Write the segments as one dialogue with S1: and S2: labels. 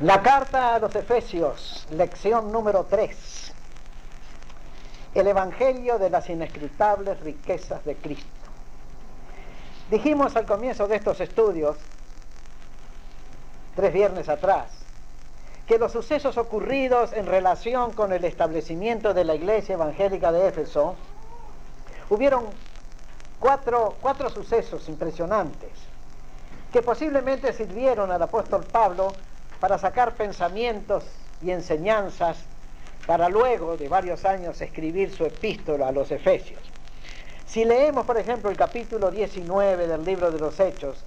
S1: La carta a los Efesios, lección número 3. El Evangelio de las inescrutables riquezas de Cristo. Dijimos al comienzo de estos estudios, 3 viernes atrás, que los sucesos ocurridos en relación con el establecimiento de la iglesia evangélica de Éfeso, hubieron cuatro sucesos impresionantes que posiblemente sirvieron al apóstol Pablo para sacar pensamientos y enseñanzas para luego de varios años escribir su epístola a los Efesios. Si leemos, por ejemplo, el capítulo 19 del libro de los Hechos,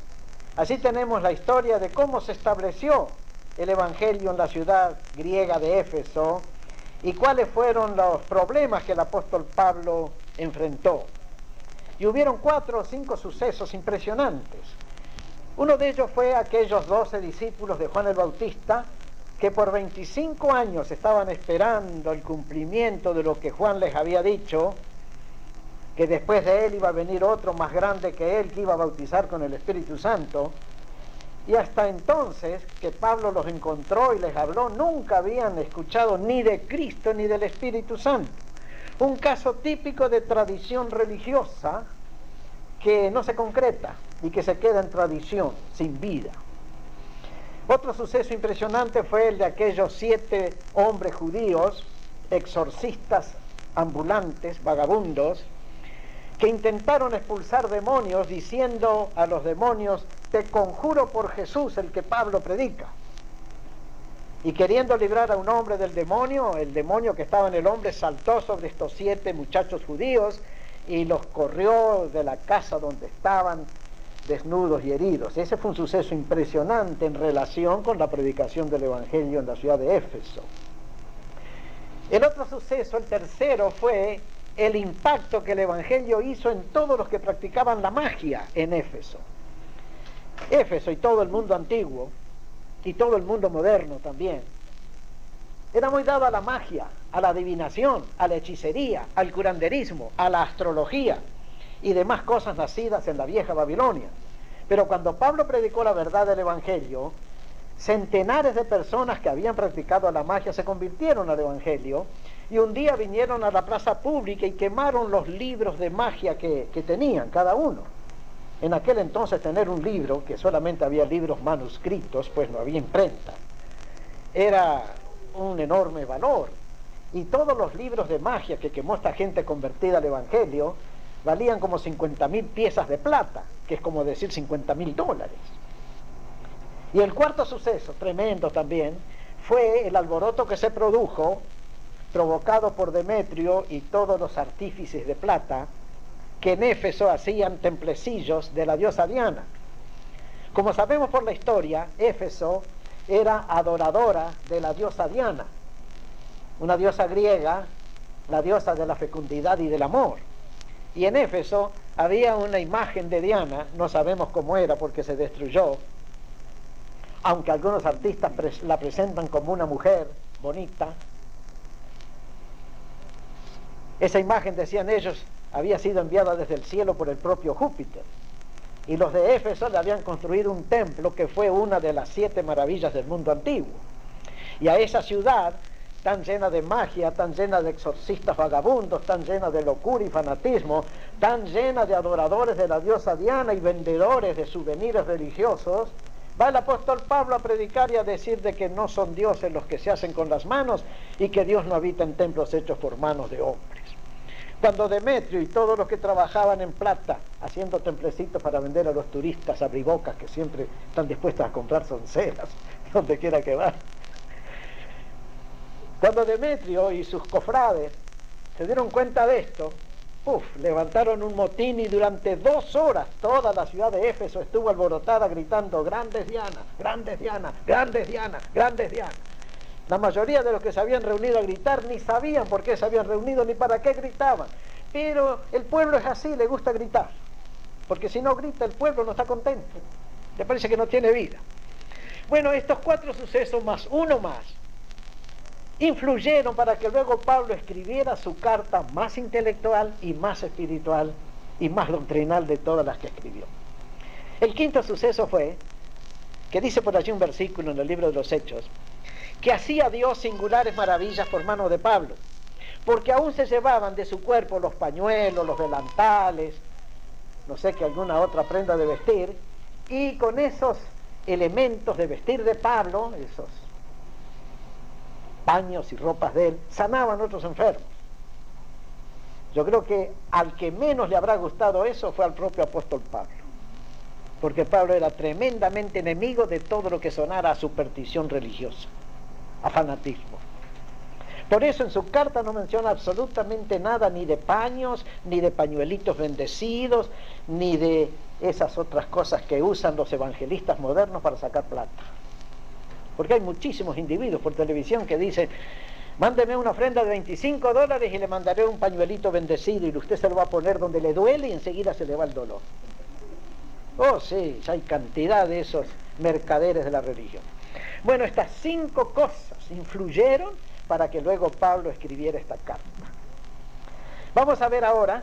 S1: así tenemos la historia de cómo se estableció el Evangelio en la ciudad griega de Éfeso y cuáles fueron los problemas que el apóstol Pablo enfrentó. Y hubieron 4 o 5 sucesos impresionantes. Uno de ellos fue aquellos 12 discípulos de Juan el Bautista que por 25 años estaban esperando el cumplimiento de lo que Juan les había dicho, que después de él iba a venir otro más grande que él, que iba a bautizar con el Espíritu Santo. Y hasta entonces que Pablo los encontró y les habló, nunca habían escuchado ni de Cristo ni del Espíritu Santo. Un caso típico de tradición religiosa que no se concreta y que se queda en tradición, sin vida. Otro suceso impresionante fue el de aquellos 7 hombres judíos, exorcistas ambulantes, vagabundos, que intentaron expulsar demonios diciendo a los demonios: te conjuro por Jesús, el que Pablo predica. Y queriendo librar a un hombre del demonio, el demonio que estaba en el hombre saltó sobre estos 7 muchachos judíos y los corrió de la casa donde estaban, desnudos y heridos. Ese fue un suceso impresionante en relación con la predicación del Evangelio en la ciudad de Éfeso. El otro suceso, el tercero, fue el impacto que el Evangelio hizo en todos los que practicaban la magia en Éfeso. Éfeso y todo el mundo antiguo, y todo el mundo moderno también, era muy dado a la magia, a la adivinación, a la hechicería, al curanderismo, a la astrología y demás cosas nacidas en la vieja Babilonia. Pero cuando Pablo predicó la verdad del Evangelio, centenares de personas que habían practicado la magia se convirtieron al Evangelio y un día vinieron a la plaza pública y quemaron los libros de magia que tenían cada uno. En aquel entonces tener un libro, que solamente había libros manuscritos, pues no había imprenta, era un enorme valor. Y todos los libros de magia que quemó esta gente convertida al Evangelio valían como 50.000 piezas de plata, que es como decir $50.000. Y el cuarto suceso, tremendo también, fue el alboroto que se produjo, provocado por Demetrio y todos los artífices de plata, que en Éfeso hacían templecillos de la diosa Diana. Como sabemos por la historia, Éfeso era adoradora de la diosa Diana, una diosa griega, la diosa de la fecundidad y del amor. Y en Éfeso había una imagen de Diana, no sabemos cómo era porque se destruyó, aunque algunos artistas la presentan como una mujer bonita. Esa imagen, decían ellos, había sido enviada desde el cielo por el propio Júpiter. Y los de Éfeso le habían construido un templo que fue una de las 7 maravillas del mundo antiguo. Y a esa ciudad, tan llena de magia, tan llena de exorcistas vagabundos, tan llena de locura y fanatismo, tan llena de adoradores de la diosa Diana y vendedores de souvenirs religiosos, va el apóstol Pablo a predicar y a decir de que no son dioses los que se hacen con las manos y que Dios no habita en templos hechos por manos de hombres. Cuando Demetrio y todos los que trabajaban en plata haciendo templecitos para vender a los turistas abribocas que siempre están dispuestos a comprar soncelas donde quiera que van, cuando Demetrio y sus cofrades se dieron cuenta de esto, levantaron un motín y durante 2 horas toda la ciudad de Éfeso estuvo alborotada gritando: grandes Diana, grandes Diana, grandes Diana, grandes Diana. La mayoría de los que se habían reunido a gritar ni sabían por qué se habían reunido ni para qué gritaban. Pero el pueblo es así, le gusta gritar. Porque si no grita, el pueblo no está contento. Le parece que no tiene vida. Bueno, estos 4 sucesos más uno más influyeron para que luego Pablo escribiera su carta más intelectual y más espiritual y más doctrinal de todas las que escribió. El quinto suceso fue que dice por allí un versículo en el libro de los Hechos, que hacía Dios singulares maravillas por mano de Pablo, porque aún se llevaban de su cuerpo los pañuelos, los delantales, no sé qué alguna otra prenda de vestir, y con esos elementos de vestir de Pablo, esos paños y ropas de él, sanaban a otros enfermos. Yo creo que al que menos le habrá gustado eso fue al propio apóstol Pablo, porque Pablo era tremendamente enemigo de todo lo que sonara a superstición religiosa, a fanatismo. Por eso en su carta no menciona absolutamente nada ni de paños, ni de pañuelitos bendecidos, ni de esas otras cosas que usan los evangelistas modernos para sacar plata. Porque hay muchísimos individuos por televisión que dicen, mándeme una ofrenda de $25 y le mandaré un pañuelito bendecido y usted se lo va a poner donde le duele y enseguida se le va el dolor. Oh sí, hay cantidad de esos mercaderes de la religión. Bueno, estas 5 cosas influyeron para que luego Pablo escribiera esta carta. Vamos a ver ahora,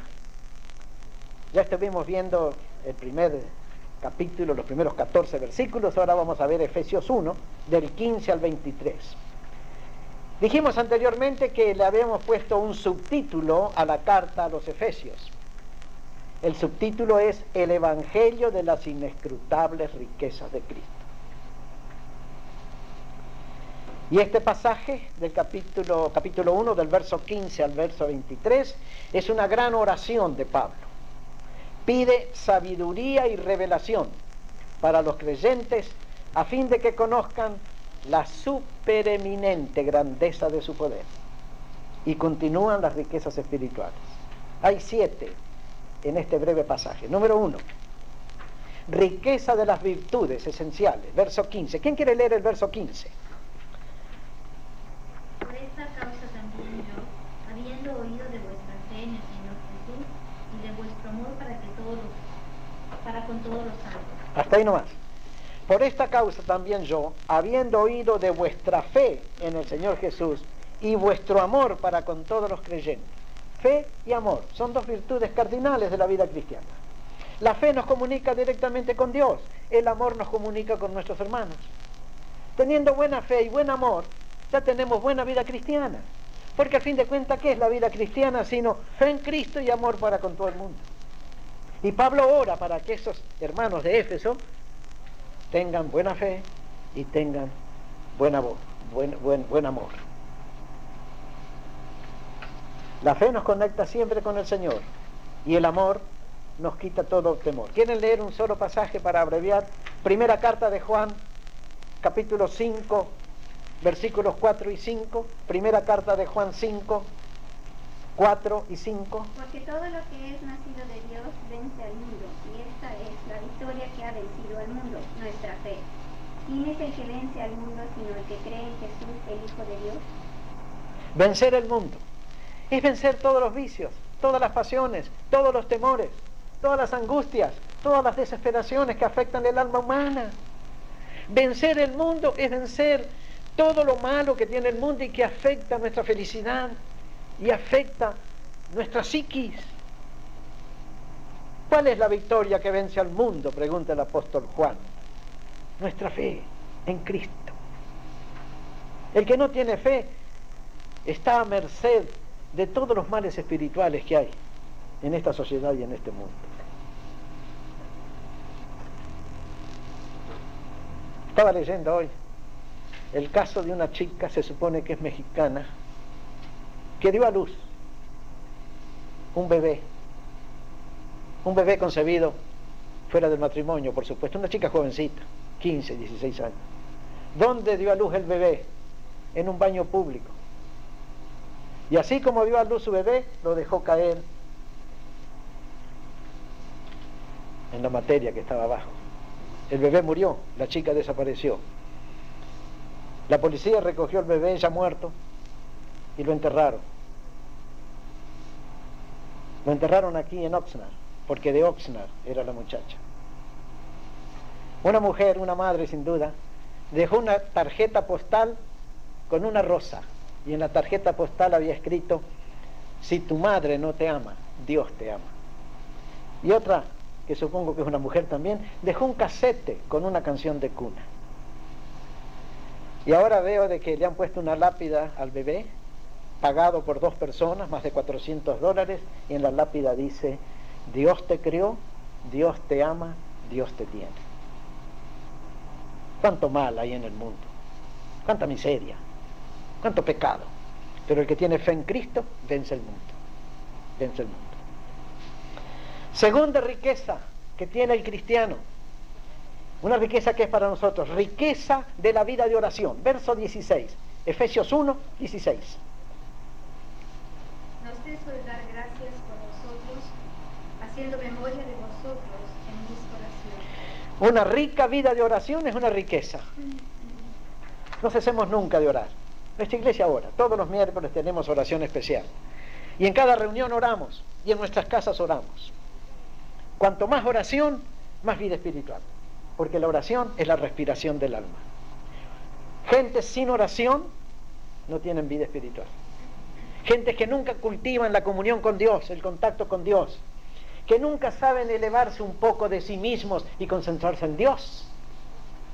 S1: ya estuvimos viendo el primer capítulo, los primeros 14 versículos, ahora vamos a ver Efesios 1, del 15 al 23. Dijimos anteriormente que le habíamos puesto un subtítulo a la carta a los Efesios. El subtítulo es El Evangelio de las inescrutables riquezas de Cristo. Y este pasaje del capítulo 1, del verso 15 al verso 23, es una gran oración de Pablo. Pide sabiduría y revelación para los creyentes a fin de que conozcan la supereminente grandeza de su poder. Y continúan las riquezas espirituales. Hay 7 en este breve pasaje. Número 1, riqueza de las virtudes esenciales, verso 15. ¿Quién quiere leer el verso 15?
S2: Por esta causa también yo, habiendo oído de vuestra fe en el Señor Jesús y de vuestro amor para con todos los santos.
S1: Hasta ahí nomás. Por esta causa también yo, habiendo oído de vuestra fe en el Señor Jesús y vuestro amor para con todos los creyentes. Fe y amor son 2 virtudes cardinales de la vida cristiana. La fe nos comunica directamente con Dios, el amor nos comunica con nuestros hermanos. Teniendo buena fe y buen amor, ya tenemos buena vida cristiana. Porque al fin de cuentas, ¿qué es la vida cristiana sino fe en Cristo y amor para con todo el mundo? Y Pablo ora para que esos hermanos de Éfeso tengan buena fe y tengan buen amor. La fe nos conecta siempre con el Señor y el amor nos quita todo temor. ¿Quieren leer un solo pasaje para abreviar? Primera carta de Juan, capítulo 5, versículos 4 y 5. Primera carta de Juan 5, 4 y 5.
S3: Porque todo lo que es nacido de Dios vence al mundo, y esta es la victoria que ha vencido al mundo, nuestra fe. ¿Quién es el que vence al mundo sino el que cree en Jesús, el Hijo de Dios?
S1: Vencer el mundo es vencer todos los vicios, todas las pasiones, todos los temores, todas las angustias, todas las desesperaciones que afectan el alma humana. Vencer el mundo es vencer todo lo malo que tiene el mundo y que afecta nuestra felicidad y afecta nuestra psiquis. ¿Cuál es la victoria que vence al mundo?, pregunta el apóstol Juan. Nuestra fe en Cristo. El que no tiene fe está a merced de todos los males espirituales que hay en esta sociedad y en este mundo. Estaba leyendo hoy el caso de una chica, se supone que es mexicana, que dio a luz un bebé concebido fuera del matrimonio, por supuesto, una chica jovencita, 15, 16 años. ¿Dónde dio a luz el bebé? En un baño público. Y así como dio a luz su bebé, lo dejó caer en la materia que estaba abajo. El bebé murió, la chica desapareció. La policía recogió al bebé ya muerto y lo enterraron. Lo enterraron aquí en Oxnard, porque de Oxnard era la muchacha. Una mujer, una madre sin duda, dejó una tarjeta postal con una rosa, y en la tarjeta postal había escrito: si tu madre no te ama, Dios te ama. Y otra, que supongo que es una mujer también, dejó un casete con una canción de cuna. Y ahora veo de que le han puesto una lápida al bebé, pagado por 2 personas, más de $400, y en la lápida dice: Dios te creó, Dios te ama, Dios te tiene. Cuánto mal hay en el mundo, cuánta miseria, cuánto pecado. Pero el que tiene fe en Cristo vence el mundo, vence el mundo. Segunda riqueza que tiene el cristiano, una riqueza que es para nosotros, riqueza de la vida de oración. Verso 16, Efesios 1, 16.
S2: No ceso de dar gracias por vosotros, haciendo memoria de vosotros en mis oraciones.
S1: Una rica vida de oración es una riqueza. No cesemos nunca de orar. Nuestra iglesia ora, todos los miércoles tenemos oración especial. Y en cada reunión oramos, y en nuestras casas oramos. Cuanto más oración, más vida espiritual. Porque la oración es la respiración del alma. Gente sin oración no tienen vida espiritual. Gente que nunca cultivan la comunión con Dios, el contacto con Dios, que nunca saben elevarse un poco de sí mismos y concentrarse en Dios,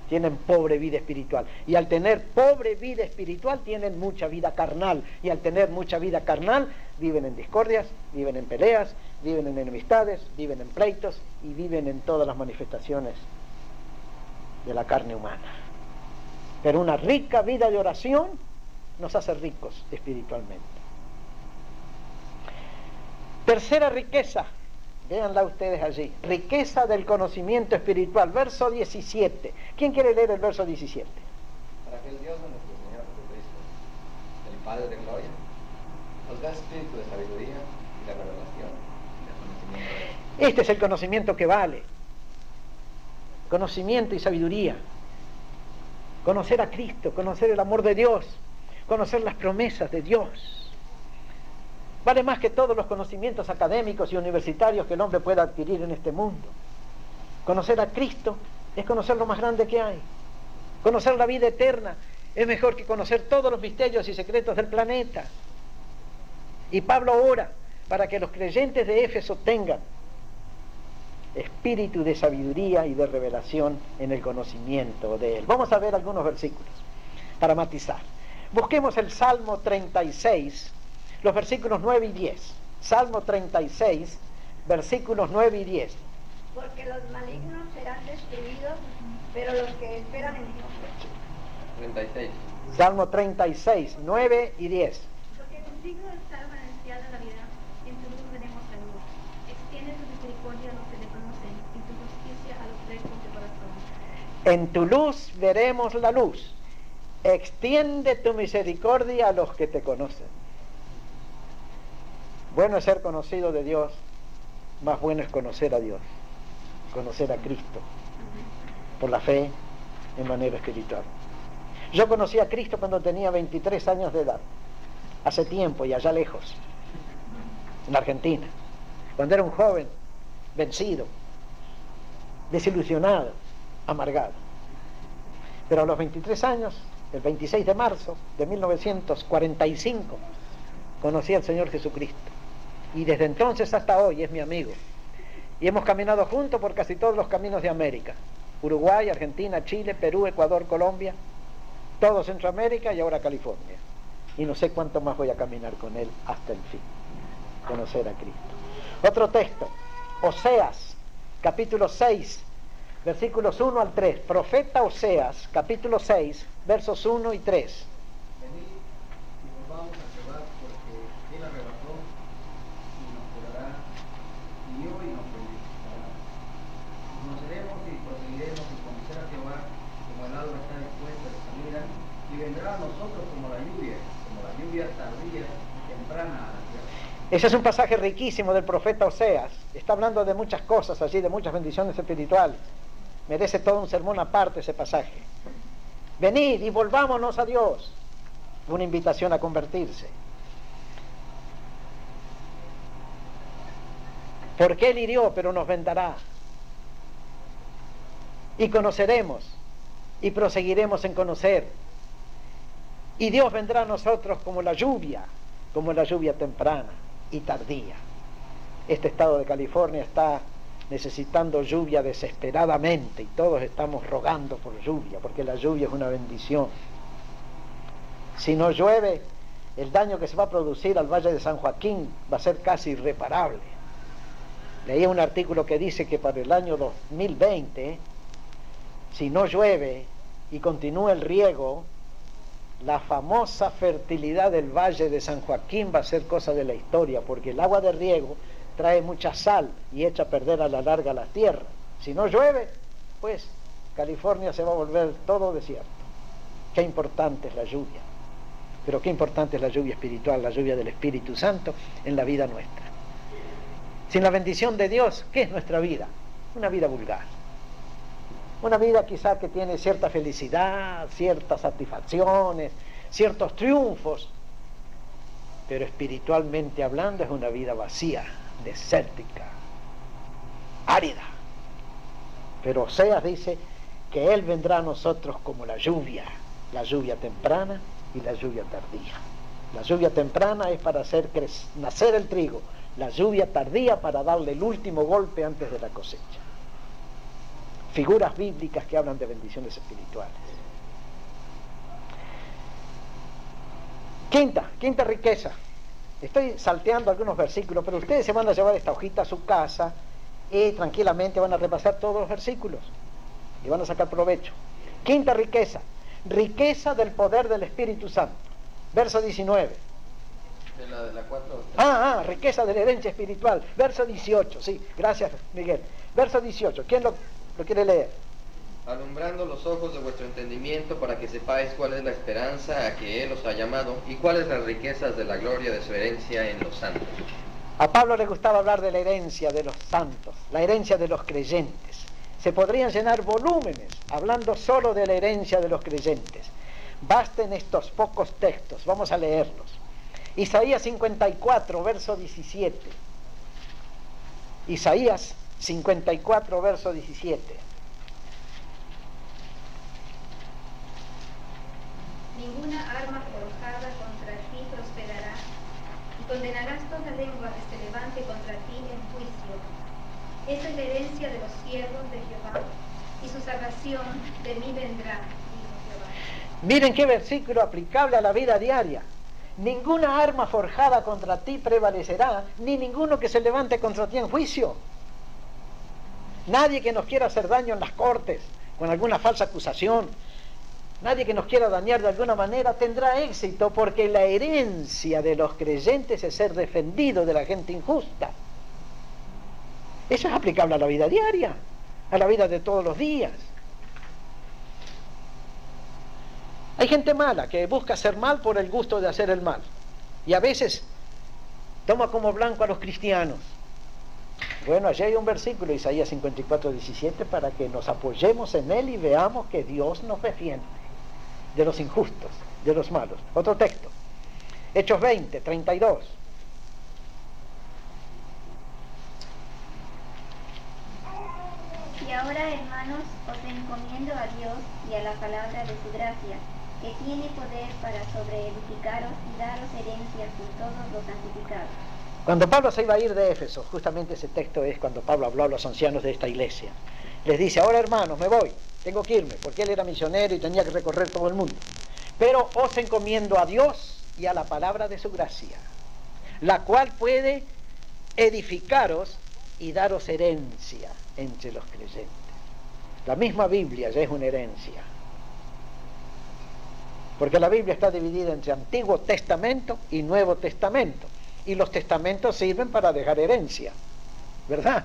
S1: tienen pobre vida espiritual. Y al tener pobre vida espiritual, tienen mucha vida carnal. Y al tener mucha vida carnal, viven en discordias, viven en peleas, viven en enemistades, viven en pleitos y viven en todas las manifestaciones de la carne humana. Pero una rica vida de oración nos hace ricos espiritualmente. Tercera riqueza, véanla ustedes allí, riqueza del conocimiento espiritual, verso 17. ¿Quién quiere leer el verso 17?
S4: Para que el Dios de nuestro Señor Jesucristo, el Padre de gloria, nos da espíritu de sabiduría y de revelación y de conocimiento de Él.
S1: Este es el conocimiento que vale. Conocimiento y sabiduría. Conocer a Cristo, conocer el amor de Dios, conocer las promesas de Dios. Vale más que todos los conocimientos académicos y universitarios que el hombre pueda adquirir en este mundo. Conocer a Cristo es conocer lo más grande que hay. Conocer la vida eterna es mejor que conocer todos los misterios y secretos del planeta. Y Pablo ora para que los creyentes de Éfeso tengan espíritu de sabiduría y de revelación en el conocimiento de Él. Vamos a ver algunos versículos para matizar. Busquemos el Salmo 36, los versículos 9 y 10. Salmo 36, versículos 9 y 10.
S3: Porque los malignos serán destruidos, pero los que esperan en Dios.
S4: 36.
S1: Salmo 36, 9 y 10.
S2: Porque contigo está el manantial de la vida, en tu luz veremos la luz. Extiende tu misericordia a los que te conocen, y tu justicia a los rectos de corazón.
S1: En tu luz veremos la luz. Extiende tu misericordia a los que te conocen. Bueno es ser conocido de Dios, más bueno es conocer a Dios, conocer a Cristo, por la fe en manera espiritual. Yo conocí a Cristo cuando tenía 23 años de edad, hace tiempo y allá lejos, en Argentina, cuando era un joven vencido, desilusionado, amargado. Pero a los 23 años, el 26 de marzo de 1945, conocí al Señor Jesucristo. Y desde entonces hasta hoy es mi amigo. Y hemos caminado juntos por casi todos los caminos de América. Uruguay, Argentina, Chile, Perú, Ecuador, Colombia, todo Centroamérica y ahora California. Y no sé cuánto más voy a caminar con Él hasta el fin. Conocer a Cristo. Otro texto, Oseas, capítulo 6, versículos 1 al 3. Profeta Oseas, capítulo 6, versos 1 y 3.
S5: Venid y volvamos a Jehová, porque Él arrebató y nos curará, y hoy nos bendicerá. Conoceremos y proseguiremos en conocer a Jehová, como el alba está dispuesta de salida, y vendrá a nosotros como la lluvia tardía y temprana a la tierra.
S1: Ese es un pasaje riquísimo del profeta Oseas. Está hablando de muchas cosas allí, de muchas bendiciones espirituales. Merece todo un sermón aparte ese pasaje. Venid y volvámonos a Dios. Una invitación a convertirse. Porque Él hirió, pero nos vendará. Y conoceremos, y proseguiremos en conocer. Y Dios vendrá a nosotros como la lluvia temprana y tardía. Este estado de California está necesitando lluvia desesperadamente y todos estamos rogando por lluvia, porque la lluvia es una bendición. Si no llueve, el daño que se va a producir al Valle de San Joaquín va a ser casi irreparable. Leí un artículo que dice que para el año 2020, si no llueve y continúa el riego, la famosa fertilidad del Valle de San Joaquín va a ser cosa de la historia, porque el agua de riego trae mucha sal y echa a perder a la larga la tierra. Si no llueve, pues California se va a volver todo desierto. Qué importante es la lluvia, pero qué importante es la lluvia espiritual, la lluvia del Espíritu Santo en la vida nuestra. Sin la bendición de Dios, ¿qué es nuestra vida? Una vida vulgar. Una vida quizá que tiene cierta felicidad, ciertas satisfacciones, ciertos triunfos, pero espiritualmente hablando es una vida vacía, desértica, árida. Pero Oseas dice que Él vendrá a nosotros como la lluvia temprana y la lluvia tardía. La lluvia temprana es para hacer nacer el trigo, la lluvia tardía para darle el último golpe antes de la cosecha. Figuras bíblicas que hablan de bendiciones espirituales. Quinta riqueza. Estoy salteando algunos versículos, pero ustedes se van a llevar esta hojita a su casa y tranquilamente van a repasar todos los versículos y van a sacar provecho. Quinta riqueza, riqueza del poder del Espíritu Santo. Verso 19.
S4: De la 4.
S1: Riqueza de la herencia espiritual. Verso 18, sí, gracias Miguel. Verso 18, ¿quién lo quiere leer?
S4: Alumbrando los ojos de vuestro entendimiento para que sepáis cuál es la esperanza a que Él os ha llamado y cuáles las riquezas de la gloria de su herencia en los santos.
S1: A Pablo le gustaba hablar de la herencia de los santos, la herencia de los creyentes. Se podrían llenar volúmenes hablando solo de la herencia de los creyentes. Basten estos pocos textos, vamos a leerlos. Isaías 54, verso 17. Isaías 54, verso 17.
S3: Ninguna arma forjada contra ti prosperará, y condenarás toda lengua que se levante contra ti en juicio. Esa es la herencia de los siervos de Jehová, y su salvación de mí vendrá, dijo Jehová.
S1: Miren qué versículo aplicable a la vida diaria. Ninguna arma forjada contra ti prevalecerá, ni ninguno que se levante contra ti en juicio. Nadie que nos quiera hacer daño en las cortes, con alguna falsa acusación, nadie que nos quiera dañar de alguna manera tendrá éxito, porque la herencia de los creyentes es ser defendido de la gente injusta. Eso es aplicable a la vida diaria, a la vida de todos los días. Hay gente mala que busca hacer mal por el gusto de hacer el mal, y a veces toma como blanco a los cristianos. Bueno, allí hay un versículo, Isaías 54, 17, para que nos apoyemos en él y veamos que Dios nos defiende de los injustos, de los malos. Otro texto, Hechos 20, 32.
S3: Y ahora, hermanos, os encomiendo a Dios y a la palabra de su gracia, que tiene poder para sobreedificaros y daros herencia con todos los santificados.
S1: Cuando Pablo se iba a ir de Éfeso, justamente ese texto es cuando Pablo habló a los ancianos de esta iglesia. Les dice, ahora hermanos, me voy, tengo que irme, porque él era misionero y tenía que recorrer todo el mundo. Pero os encomiendo a Dios y a la palabra de su gracia, la cual puede edificaros y daros herencia entre los creyentes. La misma Biblia ya es una herencia, porque la Biblia está dividida entre Antiguo Testamento y Nuevo Testamento, y los testamentos sirven para dejar herencia, ¿verdad?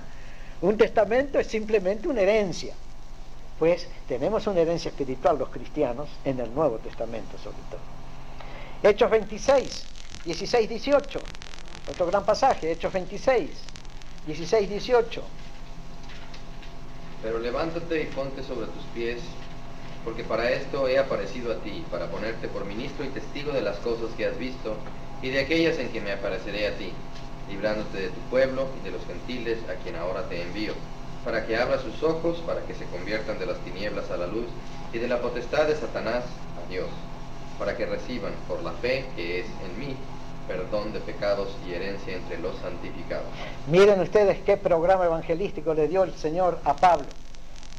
S1: Un testamento es simplemente una herencia. Pues tenemos una herencia espiritual los cristianos en el Nuevo Testamento sobre todo. Hechos 26, 16, 18, otro gran pasaje, Hechos 26, 16, 18.
S4: Pero levántate y ponte sobre tus pies, porque para esto he aparecido a ti, para ponerte por ministro y testigo de las cosas que has visto, y de aquellas en que me apareceré a ti, librándote de tu pueblo y de los gentiles a quien ahora te envío, para que abra sus ojos, para que se conviertan de las tinieblas a la luz, y de la potestad de Satanás a Dios, para que reciban por la fe que es en mí, perdón de pecados y herencia entre los santificados.
S1: Miren ustedes qué programa evangelístico le dio el Señor a Pablo.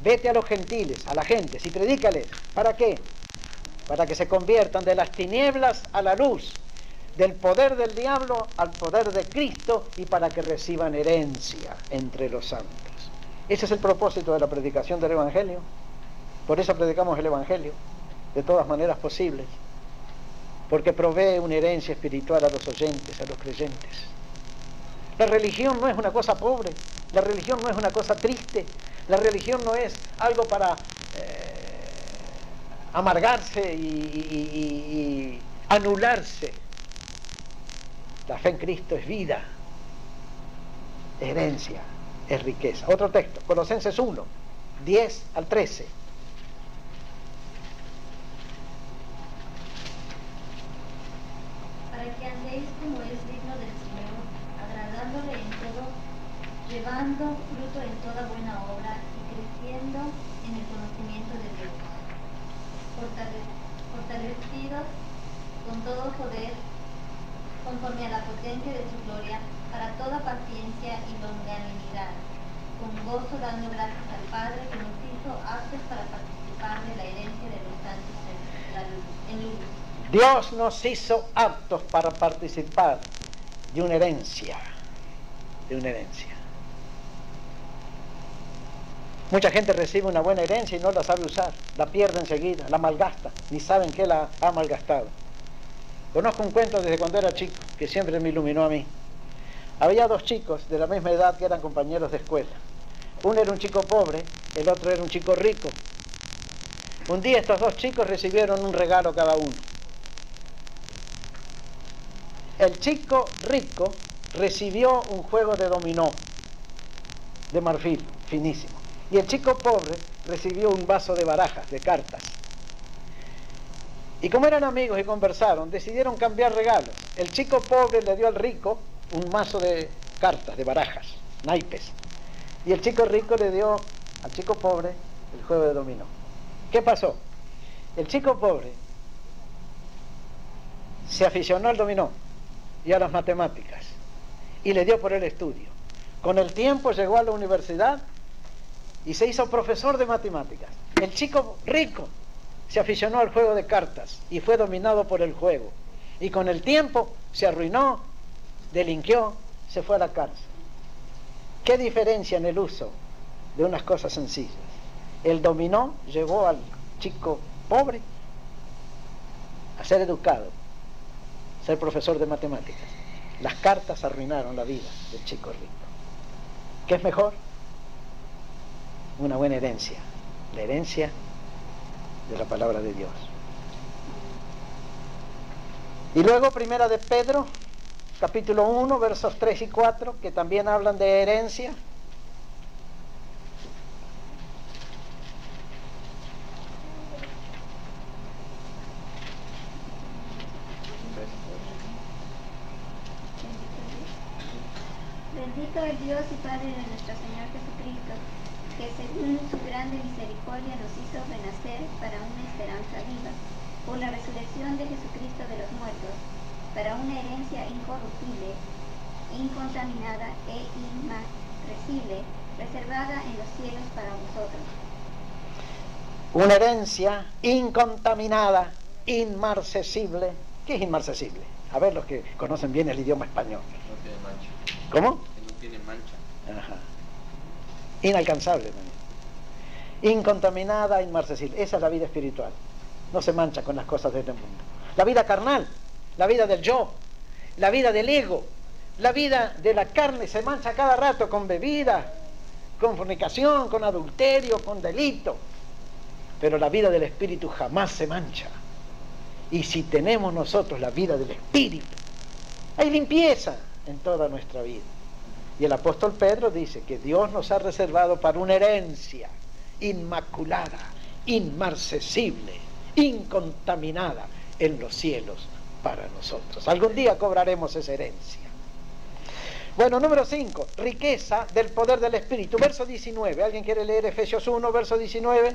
S1: Vete a los gentiles, a la gente, y predícales. ¿Para qué? para que se conviertan de las tinieblas a la luz, del poder del diablo al poder de Cristo, y para que reciban herencia entre los santos. Ese es el propósito de la predicación del Evangelio. Por eso predicamos el Evangelio, de todas maneras posibles, porque provee una herencia espiritual a los oyentes, a los creyentes. La religión no es una cosa pobre, la religión no es una cosa triste, la religión no es algo para amargarse y anularse. La fe en Cristo es vida, es herencia, es riqueza. Otro texto, Colosenses 1, 10 al 13.
S2: Para que andéis como es digno del Señor, agradándole en todo, llevando fruto en toda buena obra y creciendo en el conocimiento de Dios, fortalecidos con todo poder, conforme a la potencia de su gloria, para toda paciencia y longanimidad, con gozo dando gracias al Padre que nos hizo aptos para participar de la herencia de los santos en luz.
S1: Dios nos hizo aptos para participar de una herencia, Mucha gente recibe una buena herencia y no la sabe usar, la pierde enseguida, la malgasta, ni saben que la ha malgastado. Conozco un cuento desde cuando era chico, que siempre me iluminó a mí. Había dos chicos de la misma edad que eran compañeros de escuela. Uno era un chico pobre, el otro era un chico rico. Un día estos dos chicos recibieron un regalo cada uno. El chico rico recibió un juego de dominó, de marfil, finísimo. Y el chico pobre recibió un vaso de barajas, de cartas. Y como eran amigos y conversaron, decidieron cambiar regalos. El chico pobre le dio al rico un mazo de cartas, de barajas, naipes. Y el chico rico le dio al chico pobre el juego de dominó. ¿Qué pasó? El chico pobre se aficionó al dominó y a las matemáticas y le dio por el estudio. Con el tiempo llegó a la universidad y se hizo profesor de matemáticas. El chico rico se aficionó al juego de cartas y fue dominado por el juego. Y con el tiempo se arruinó, delinquió, se fue a la cárcel. ¿Qué diferencia en el uso de unas cosas sencillas? El dominó llevó al chico pobre a ser educado, a ser profesor de matemáticas. Las cartas arruinaron la vida del chico rico. ¿Qué es mejor? Una buena herencia, la herencia de la palabra de Dios. Y luego Primera de Pedro, capítulo 1, versos 3 y 4, que también hablan de herencia.
S3: Bendito el Dios y Padre de nuestro Señor Jesucristo, que según su grande misericordia nos hizo renacer para una esperanza viva, por la resurrección de Jesucristo de los muertos, para una herencia incorruptible, incontaminada e inmarcesible, reservada en los cielos para vosotros.
S1: Una herencia incontaminada, inmarcesible. ¿Qué es inmarcesible? A ver, los que conocen bien el idioma español.
S4: No tiene mancha.
S1: ¿Cómo?
S4: Que no tiene mancha.
S1: Ajá. Inalcanzable también. Incontaminada, inmarcesible. Esa es la vida espiritual. No se mancha con las cosas de este mundo. La vida carnal, la vida del yo, la vida del ego, la vida de la carne se mancha cada rato con bebida, con fornicación, con adulterio, con delito. Pero la vida del espíritu jamás se mancha. Y si tenemos nosotros la vida del espíritu, hay limpieza en toda nuestra vida. Y el apóstol Pedro dice que Dios nos ha reservado para una herencia inmaculada, inmarcesible, incontaminada en los cielos para nosotros. Algún día cobraremos esa herencia. Bueno, número 5, riqueza del poder del Espíritu. Verso 19. ¿Alguien quiere leer Efesios 1, verso 19?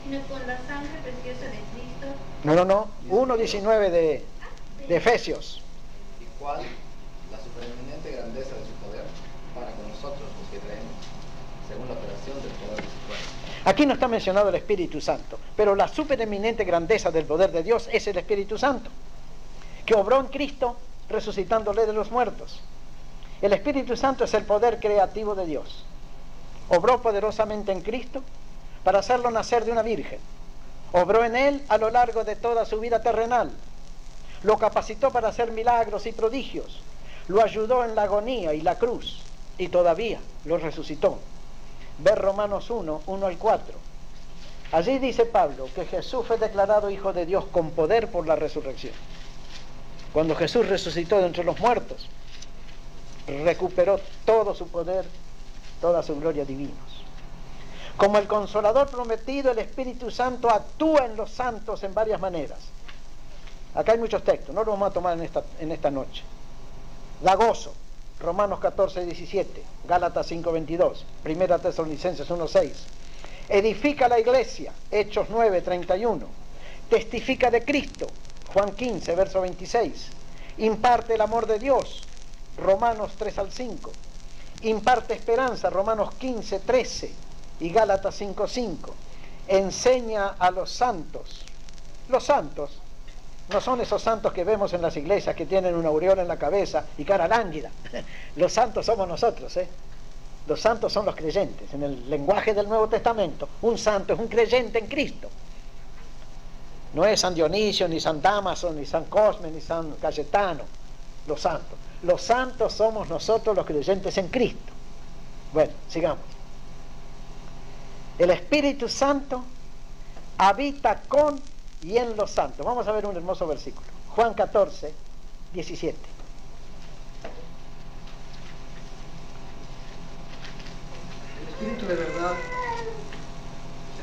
S2: Sino con la sangre preciosa de Cristo.
S1: No. 1:19 de Efesios.
S6: ¿Y cuál? La supereminente grandeza de su poder para con nosotros los que creemos,
S5: según la operación del poder de su cuerpo.
S1: Aquí no está mencionado el Espíritu Santo, pero la supereminente grandeza del poder de Dios es el Espíritu Santo, que obró en Cristo resucitándole de los muertos. El Espíritu Santo es el poder creativo de Dios. Obró poderosamente en Cristo para hacerlo nacer de una virgen. Obró en él a lo largo de toda su vida terrenal. Lo capacitó para hacer milagros y prodigios. Lo ayudó en la agonía y la cruz. Y todavía lo resucitó. Ver Romanos 1, 1 al 4. Allí dice Pablo que Jesús fue declarado Hijo de Dios con poder por la resurrección. Cuando Jesús resucitó de entre los muertos, recuperó todo su poder, toda su gloria divinos. Como el Consolador prometido, el Espíritu Santo actúa en los santos en varias maneras. Acá hay muchos textos, no los vamos a tomar en esta noche. Da gozo, Romanos 14, 17, Gálatas 5, 22, 1 Tesalonicenses 1, 6. Edifica la iglesia, Hechos 9, 31. Testifica de Cristo, Juan 15, verso 26. Imparte el amor de Dios, Romanos 3 al 5. Imparte esperanza, Romanos 15, 13 y Gálatas 5, 5. Enseña a los santos. Los santos no son esos santos que vemos en las iglesias que tienen una aureola en la cabeza y cara lánguida. Los santos somos nosotros, ¿eh? Los santos son los creyentes. En el lenguaje del Nuevo Testamento, un santo es un creyente en Cristo. No es San Dionisio, ni San Damaso, ni San Cosme, ni San Cayetano. Los santos. Los santos somos nosotros los creyentes en Cristo. Bueno, sigamos. El Espíritu Santo habita con y en los santos. Vamos a ver un hermoso versículo. Juan 14, 17.
S5: El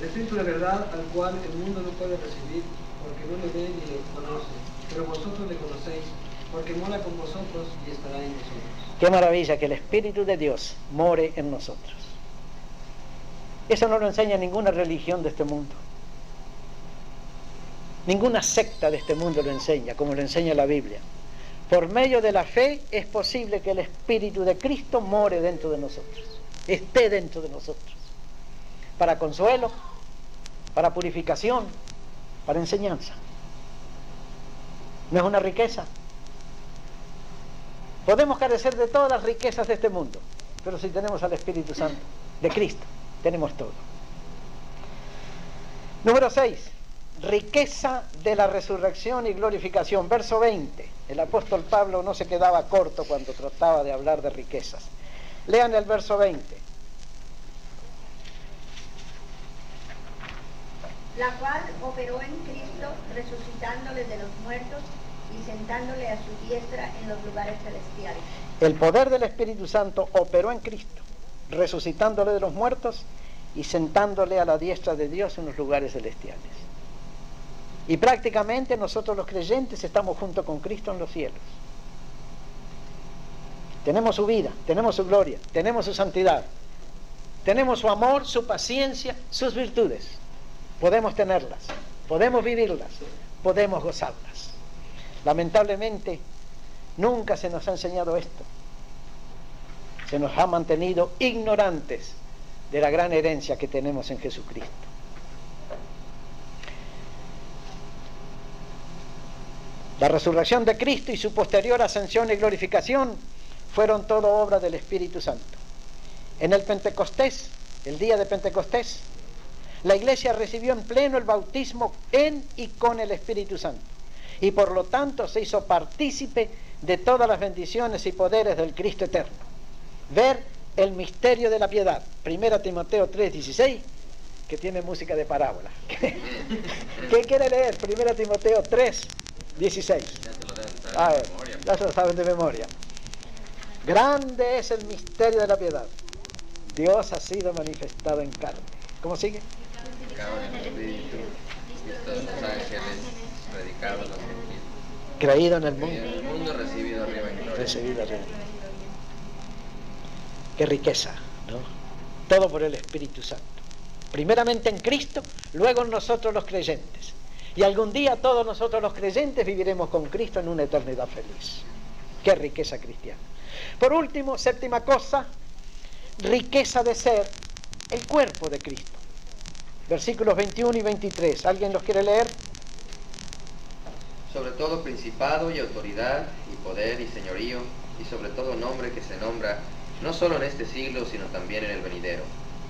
S5: Espíritu de verdad al cual el mundo no puede recibir, porque no le ve ni le conoce, pero vosotros le conocéis, porque mora con vosotros y estará en vosotros.
S1: Qué maravilla que el Espíritu de Dios more en nosotros. Eso no lo enseña ninguna religión de este mundo. Ninguna secta de este mundo lo enseña, como lo enseña la Biblia. Por medio de la fe es posible que el Espíritu de Cristo more dentro de nosotros, esté dentro de nosotros, para consuelo, para purificación, para enseñanza. ¿No es una riqueza? Podemos carecer de todas las riquezas de este mundo, pero si tenemos al Espíritu Santo de Cristo, tenemos todo. Número 6. Riqueza de la resurrección y glorificación. Verso 20. El apóstol Pablo no se quedaba corto cuando trataba de hablar de riquezas. Lean el verso 20.
S6: La cual operó en Cristo, resucitándole de los muertos y sentándole a su diestra en los lugares celestiales.
S1: El poder del Espíritu Santo operó en Cristo, resucitándole de los muertos y sentándole a la diestra de Dios en los lugares celestiales. Y prácticamente nosotros los creyentes estamos junto con Cristo en los cielos. Tenemos su vida, tenemos su gloria, tenemos su santidad, tenemos su amor, su paciencia, sus virtudes. Podemos tenerlas, podemos vivirlas, podemos gozarlas. Lamentablemente, nunca se nos ha enseñado esto. Se nos ha mantenido ignorantes de la gran herencia que tenemos en Jesucristo. La resurrección de Cristo y su posterior ascensión y glorificación fueron todo obra del Espíritu Santo. En el Pentecostés, el día de Pentecostés, la iglesia recibió en pleno el bautismo en y con el Espíritu Santo, y por lo tanto se hizo partícipe de todas las bendiciones y poderes del Cristo eterno. Ver el misterio de la piedad, 1 Timoteo 3:16, que tiene música de parábola. ¿Qué quiere leer? 1 Timoteo 3:16. Ya se lo saben de memoria. Grande es el misterio de la piedad. Dios ha sido manifestado en carne. ¿Cómo sigue?
S2: En el Espíritu,
S4: Visto de los ángeles, predicado a los gentiles.
S1: Creído en el
S4: Y en
S1: mundo.
S4: el mundo recibido arriba en gloria.
S1: Recibido arriba. Qué riqueza, ¿no? Todo por el Espíritu Santo. Primeramente en Cristo, luego en nosotros los creyentes. Y algún día todos nosotros los creyentes viviremos con Cristo en una eternidad feliz. Qué riqueza cristiana. Por último, séptima cosa, riqueza de ser el cuerpo de Cristo. Versículos 21 y 23. ¿Alguien los quiere leer?
S4: Sobre todo principado y autoridad y poder y señorío, y sobre todo nombre que se nombra, no solo en este siglo, sino también en el venidero.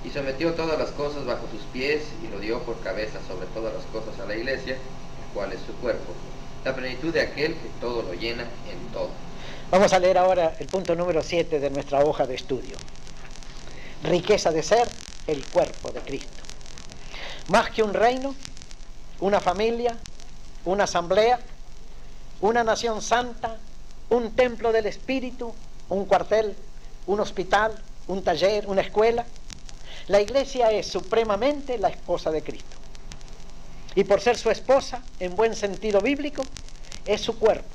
S4: Y sometió todas las cosas bajo sus pies, y lo dio por cabeza sobre todas las cosas a la iglesia, el cual es su cuerpo, la plenitud de aquel que todo lo llena en todo.
S1: Vamos a leer ahora el punto número 7 de nuestra hoja de estudio. Riqueza de ser el cuerpo de Cristo. Más que un reino, una familia, una asamblea, una nación santa, un templo del Espíritu, un cuartel, un hospital, un taller, una escuela. La iglesia es supremamente la esposa de Cristo. Y por ser su esposa, en buen sentido bíblico, es su cuerpo.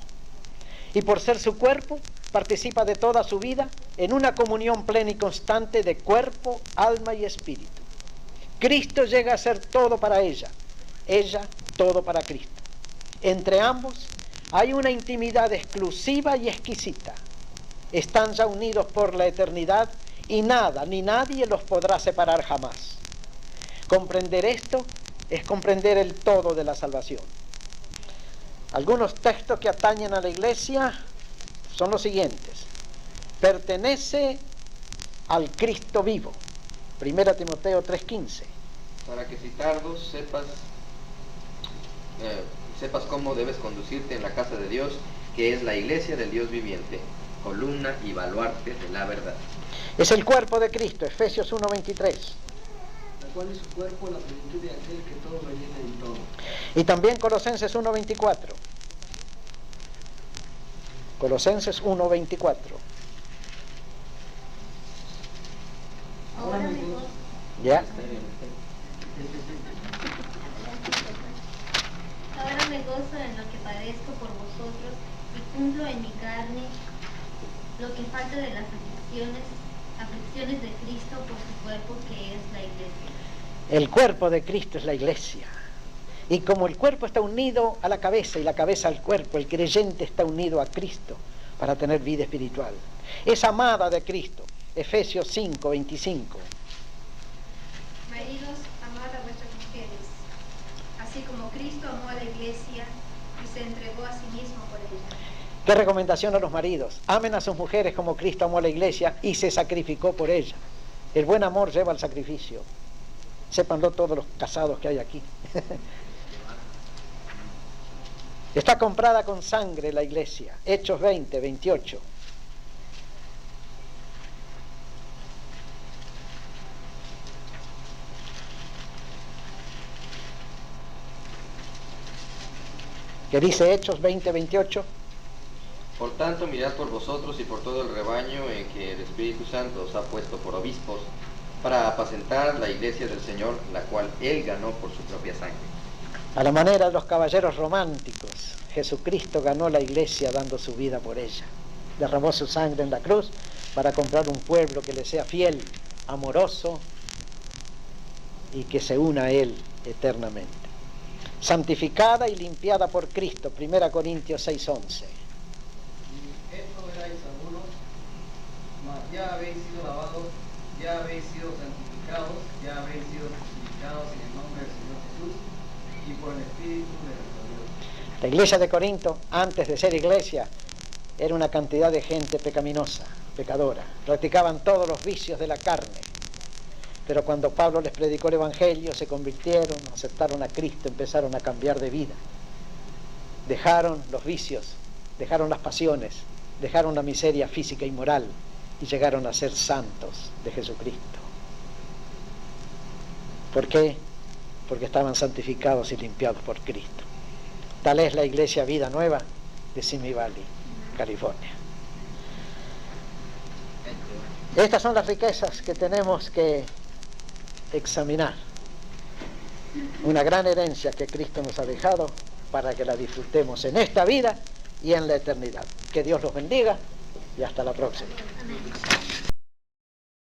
S1: Y por ser su cuerpo, participa de toda su vida en una comunión plena y constante de cuerpo, alma y espíritu. Cristo llega a ser todo para ella todo para Cristo. Entre ambos hay una intimidad exclusiva y exquisita. Están ya unidos por la eternidad y nada ni nadie los podrá separar jamás. Comprender esto es comprender el todo de la salvación. Algunos textos que atañen a la iglesia son los siguientes. Pertenece al Cristo vivo. 1 Timoteo 3:15.
S4: Para que si tardo sepas cómo debes conducirte en la casa de Dios, que es la iglesia del Dios viviente, columna y baluarte de la verdad.
S1: Es el cuerpo de Cristo, Efesios 1:23.
S5: La cual es su cuerpo, la plenitud de aquel que todo lo llena en todo.
S1: Y también Colosenses 1:24. Colosenses 1:24.
S2: Ahora me gozo.
S1: ¿Ya?
S2: Ahora me gozo en lo que padezco por vosotros y cumplo en mi carne lo que falta de las aflicciones de Cristo por su cuerpo, que es la iglesia.
S1: El cuerpo de Cristo es la iglesia. Y como el cuerpo está unido a la cabeza y la cabeza al cuerpo, el creyente está unido a Cristo para tener vida espiritual. Es amada de Cristo. Efesios 5:25.
S3: Maridos, amad a vuestras mujeres, así como Cristo amó a la iglesia y se entregó a sí mismo por ella.
S1: ¿Qué recomendación a los maridos? Amen a sus mujeres como Cristo amó a la iglesia y se sacrificó por ella. El buen amor lleva al sacrificio. Sépanlo todos los casados que hay aquí. Está comprada con sangre la iglesia. Hechos 20:28. ¿Qué dice Hechos 20:28?
S4: Por tanto, mirad por vosotros y por todo el rebaño en que el Espíritu Santo os ha puesto por obispos, para apacentar la iglesia del Señor, la cual Él ganó por su propia sangre.
S1: A la manera de los caballeros románticos, Jesucristo ganó la iglesia dando su vida por ella. Derramó su sangre en la cruz para comprar un pueblo que le sea fiel, amoroso y que se una a Él eternamente. Santificada y limpiada por Cristo, 1 Corintios 6:11.
S5: Y esto erais algunos, mas ya habéis sido lavados, ya habéis sido santificados, ya habéis sido justificados en el nombre del Señor Jesús y por el Espíritu de nuestro Dios.
S1: La iglesia de Corinto, antes de ser iglesia, era una cantidad de gente pecaminosa, pecadora. Practicaban todos los vicios de la carne. Pero cuando Pablo les predicó el Evangelio, se convirtieron, aceptaron a Cristo, empezaron a cambiar de vida. Dejaron los vicios, dejaron las pasiones, dejaron la miseria física y moral y llegaron a ser santos de Jesucristo. ¿Por qué? Porque estaban santificados y limpiados por Cristo. Tal es la iglesia Vida Nueva de Simi Valley, California. Estas son las riquezas que tenemos que examinar. Una gran herencia que Cristo nos ha dejado para que la disfrutemos en esta vida y en la eternidad. Que Dios los bendiga y hasta la próxima.
S2: Amén.